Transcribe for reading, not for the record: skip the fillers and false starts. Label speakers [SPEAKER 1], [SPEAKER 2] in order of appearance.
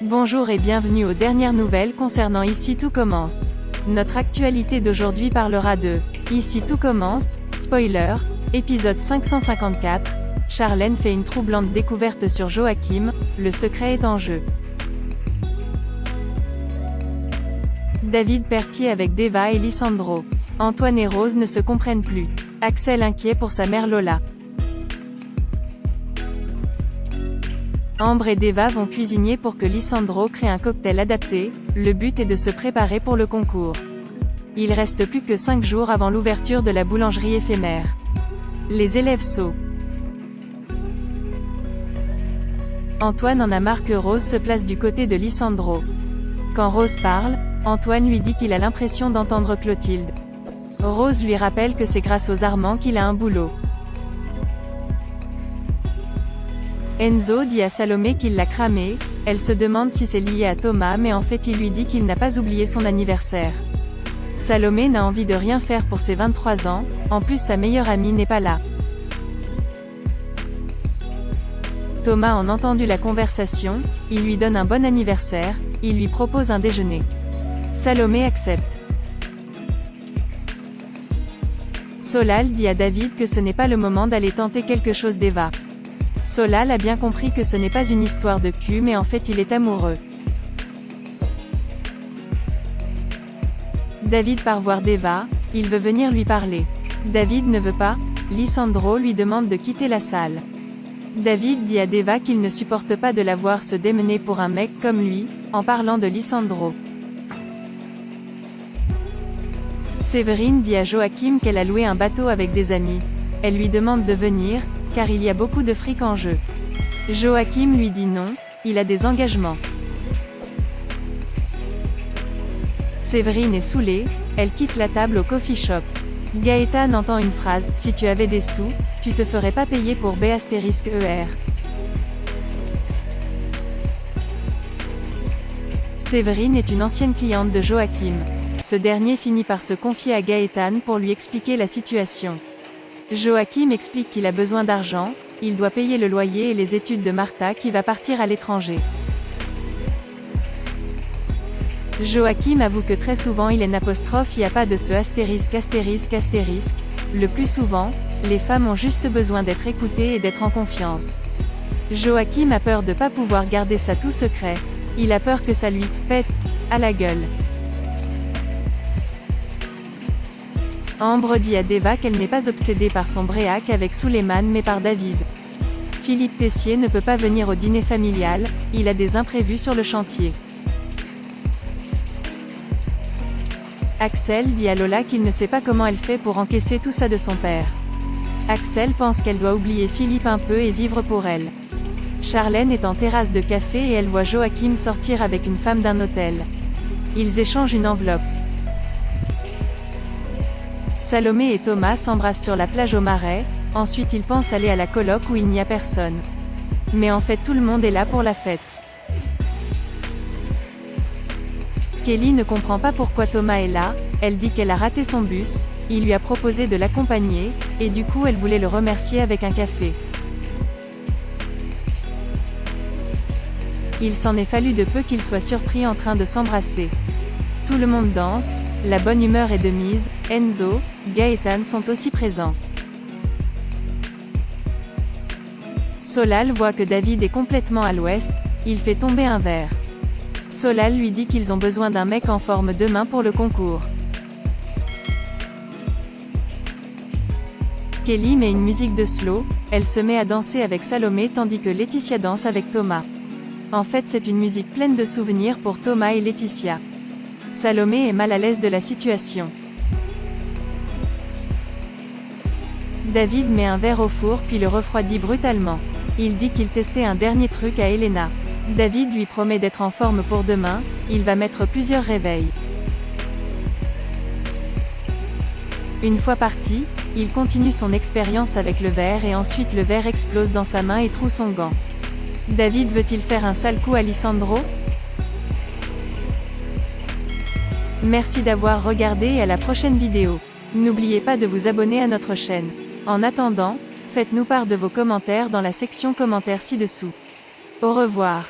[SPEAKER 1] Bonjour et bienvenue aux dernières nouvelles concernant Ici tout commence. Notre actualité d'aujourd'hui parlera de Ici tout commence, spoiler, épisode 554. Charlène fait une troublante découverte sur Joachim, le secret est en jeu. David perd pied avec Deva et Lisandro. Antoine et Rose ne se comprennent plus. Axel inquiet pour sa mère Lola. Ambre et Deva vont cuisiner pour que Lisandro crée un cocktail adapté, le but est de se préparer pour le concours. Il reste plus que 5 jours avant l'ouverture de la boulangerie éphémère. Les élèves sautent. Antoine en a marre que Rose se place du côté de Lisandro. Quand Rose parle, Antoine lui dit qu'il a l'impression d'entendre Clotilde. Rose lui rappelle que c'est grâce aux Armands qu'il a un boulot. Enzo dit à Salomé qu'il l'a cramé, elle se demande si c'est lié à Thomas mais en fait il lui dit qu'il n'a pas oublié son anniversaire. Salomé n'a envie de rien faire pour ses 23 ans, en plus sa meilleure amie n'est pas là. Thomas en entendu la conversation, il lui donne un bon anniversaire, il lui propose un déjeuner. Salomé accepte. Solal dit à David que ce n'est pas le moment d'aller tenter quelque chose d'Eva. Solal a bien compris que ce n'est pas une histoire de cul mais en fait il est amoureux. David part voir Deva, il veut venir lui parler. David ne veut pas, Lisandro lui demande de quitter la salle. David dit à Deva qu'il ne supporte pas de la voir se démener pour un mec comme lui, en parlant de Lisandro. Séverine dit à Joachim qu'elle a loué un bateau avec des amis. Elle lui demande de venir, car il y a beaucoup de fric en jeu. Joachim lui dit non, il a des engagements. Séverine est saoulée, elle quitte la table au coffee shop. Gaëtan entend une phrase, si tu avais des sous, tu te ferais pas payer pour B***ER. Séverine est une ancienne cliente de Joachim. Ce dernier finit par se confier à Gaëtan pour lui expliquer la situation. Joachim explique qu'il a besoin d'argent, il doit payer le loyer et les études de Martha qui va partir à l'étranger. Joachim avoue que très souvent il y a pas de ce astérisque. Le plus souvent, les femmes ont juste besoin d'être écoutées et d'être en confiance. Joachim a peur de pas pouvoir garder ça tout secret, il a peur que ça lui pète à la gueule. Ambre dit à Deva qu'elle n'est pas obsédée par son bréac avec Suleiman mais par David. Philippe Tessier ne peut pas venir au dîner familial, il a des imprévus sur le chantier. Axel dit à Lola qu'il ne sait pas comment elle fait pour encaisser tout ça de son père. Axel pense qu'elle doit oublier Philippe un peu et vivre pour elle. Charlène est en terrasse de café et elle voit Joachim sortir avec une femme d'un hôtel. Ils échangent une enveloppe. Salomé et Thomas s'embrassent sur la plage au Marais, ensuite ils pensent aller à la coloc où il n'y a personne. Mais en fait tout le monde est là pour la fête. Kelly ne comprend pas pourquoi Thomas est là, elle dit qu'elle a raté son bus, il lui a proposé de l'accompagner, et du coup elle voulait le remercier avec un café. Il s'en est fallu de peu qu'ils soient surpris en train de s'embrasser. Tout le monde danse, la bonne humeur est de mise, Enzo, Gaëtan sont aussi présents. Solal voit que David est complètement à l'ouest, il fait tomber un verre. Solal lui dit qu'ils ont besoin d'un mec en forme demain pour le concours. Kelly met une musique de slow, elle se met à danser avec Salomé tandis que Laetitia danse avec Thomas. En fait c'est une musique pleine de souvenirs pour Thomas et Laetitia. Salomé est mal à l'aise de la situation. David met un verre au four puis le refroidit brutalement. Il dit qu'il testait un dernier truc à Elena. David lui promet d'être en forme pour demain, il va mettre plusieurs réveils. Une fois parti, il continue son expérience avec le verre et ensuite le verre explose dans sa main et troue son gant. David veut-il faire un sale coup à Lisandro? Merci d'avoir regardé et à la prochaine vidéo. N'oubliez pas de vous abonner à notre chaîne. En attendant, faites-nous part de vos commentaires dans la section commentaires ci-dessous. Au revoir.